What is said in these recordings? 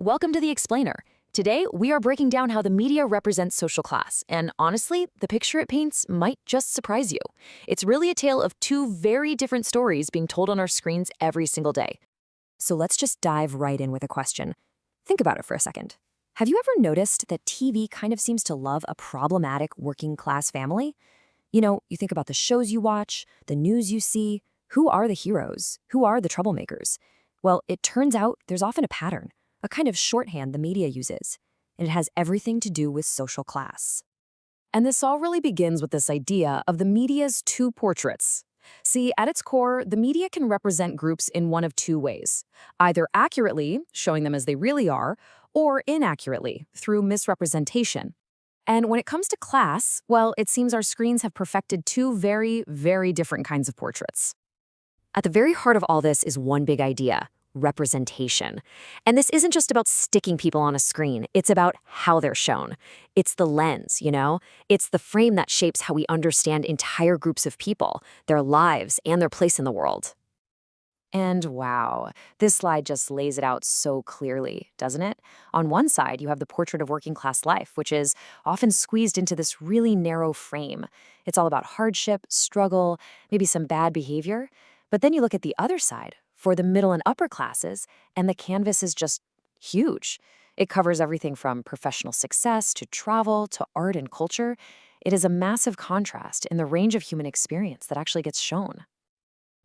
Welcome to The Explainer. Today, we are breaking down how the media represents social class, and honestly, the picture it paints might just surprise you. It's really a tale of two very different stories being told on our screens every single day. So let's just dive right in with a question. Think about it for a second. Have you ever noticed that TV kind of seems to love a problematic working class family? You think about the shows you watch, the news you see. Who are the heroes? Who are the troublemakers? Well, it turns out there's often a pattern, a kind of shorthand the media uses, and it has everything to do with social class. And this all really begins with this idea of the media's two portraits. See, at its core, the media can represent groups in one of two ways, either accurately, showing them as they really are, or inaccurately, through misrepresentation. And when it comes to class, well, it seems our screens have perfected two very, very different kinds of portraits. At the very heart of all this is one big idea: representation. And this isn't just about sticking people on a screen, it's about how they're shown. It's the lens, It's the frame that shapes how we understand entire groups of people, their lives, and their place in the world. And wow, this slide just lays it out so clearly, doesn't it? On one side, you have the portrait of working class life, which is often squeezed into this really narrow frame. It's all about hardship, struggle, maybe some bad behavior. But then you look at the other side, for the middle and upper classes, and the canvas is just huge. It covers everything from professional success to travel to art and culture. It is a massive contrast in the range of human experience that actually gets shown.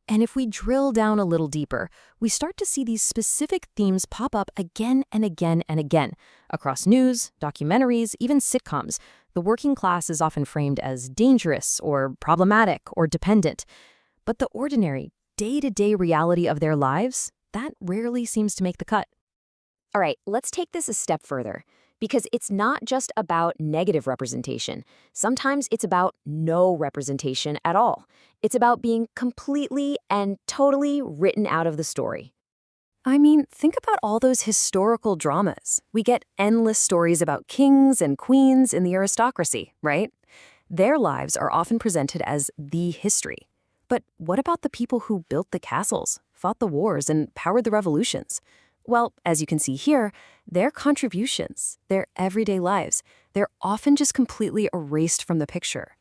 And if we drill down a little deeper, we start to see these specific themes pop up again and again and again. Across news, documentaries, even sitcoms, the working class is often framed as dangerous or problematic or dependent. But the ordinary, day-to-day reality of their lives, that rarely seems to make the cut. All right, let's take this a step further, because it's not just about negative representation. Sometimes it's about no representation at all. It's about being completely and totally written out of the story. I mean, think about all those historical dramas. We get endless stories about kings and queens in the aristocracy, right? Their lives are often presented as the history. But what about the people who built the castles, fought the wars, and powered the revolutions? Well, as you can see here, their contributions, their everyday lives, they're often just completely erased from the picture.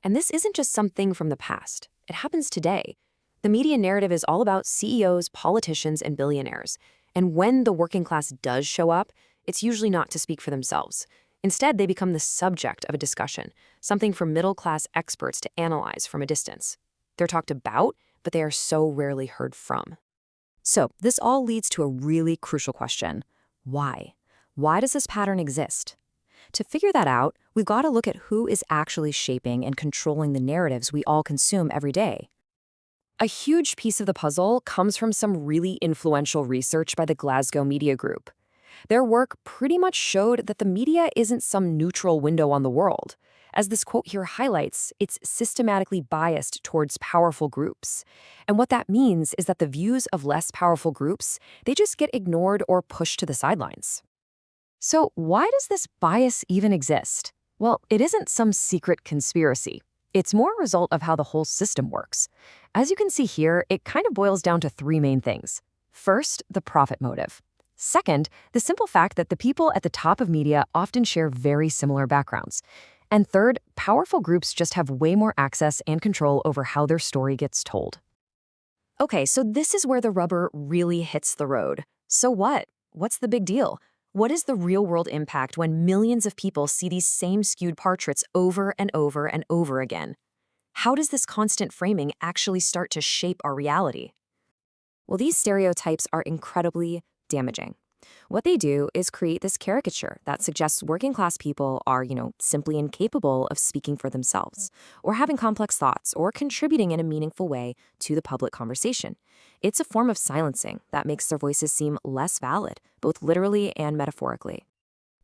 And this isn't just something from the past. It happens today. The media narrative is all about CEOs, politicians, and billionaires. And when the working class does show up, it's usually not to speak for themselves. Instead, they become the subject of a discussion, something for middle-class experts to analyze from a distance. They're talked about, but they are so rarely heard from. So this all leads to a really crucial question. Why? Why does this pattern exist? To figure that out, we've got to look at who is actually shaping and controlling the narratives we all consume every day. A huge piece of the puzzle comes from some really influential research by the Glasgow Media Group. Their work pretty much showed that the media isn't some neutral window on the world. As this quote here highlights, it's systematically biased towards powerful groups. And what that means is that the views of less powerful groups, they just get ignored or pushed to the sidelines. So why does this bias even exist? Well, it isn't some secret conspiracy. It's more a result of how the whole system works. As you can see here, it kind of boils down to three main things. First, the profit motive. Second, the simple fact that the people at the top of media often share very similar backgrounds. And third, powerful groups just have way more access and control over how their story gets told. Okay, so this is where the rubber really hits the road. So what? What's the big deal? What is the real-world impact when millions of people see these same skewed portraits over and over and over again? How does this constant framing actually start to shape our reality? Well, these stereotypes are incredibly damaging. What they do is create this caricature that suggests working class people are, simply incapable of speaking for themselves, or having complex thoughts, or contributing in a meaningful way to the public conversation. It's a form of silencing that makes their voices seem less valid, both literally and metaphorically.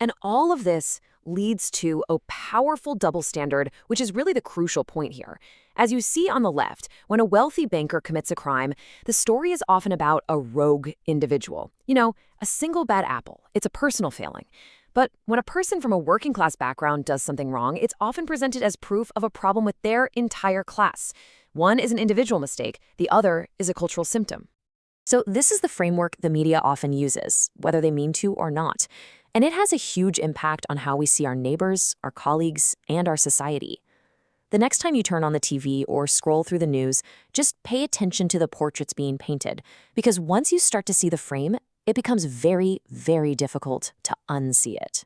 And all of this leads to a powerful double standard, which is really the crucial point here. As you see on the left, when a wealthy banker commits a crime, the story is often about a rogue individual. A single bad apple. It's a personal failing. But when a person from a working class background does something wrong, it's often presented as proof of a problem with their entire class. One is an individual mistake, the other is a cultural symptom. So this is the framework the media often uses, whether they mean to or not. And it has a huge impact on how we see our neighbors, our colleagues, and our society. The next time you turn on the TV or scroll through the news, just pay attention to the portraits being painted, because once you start to see the frame, it becomes very, very difficult to unsee it.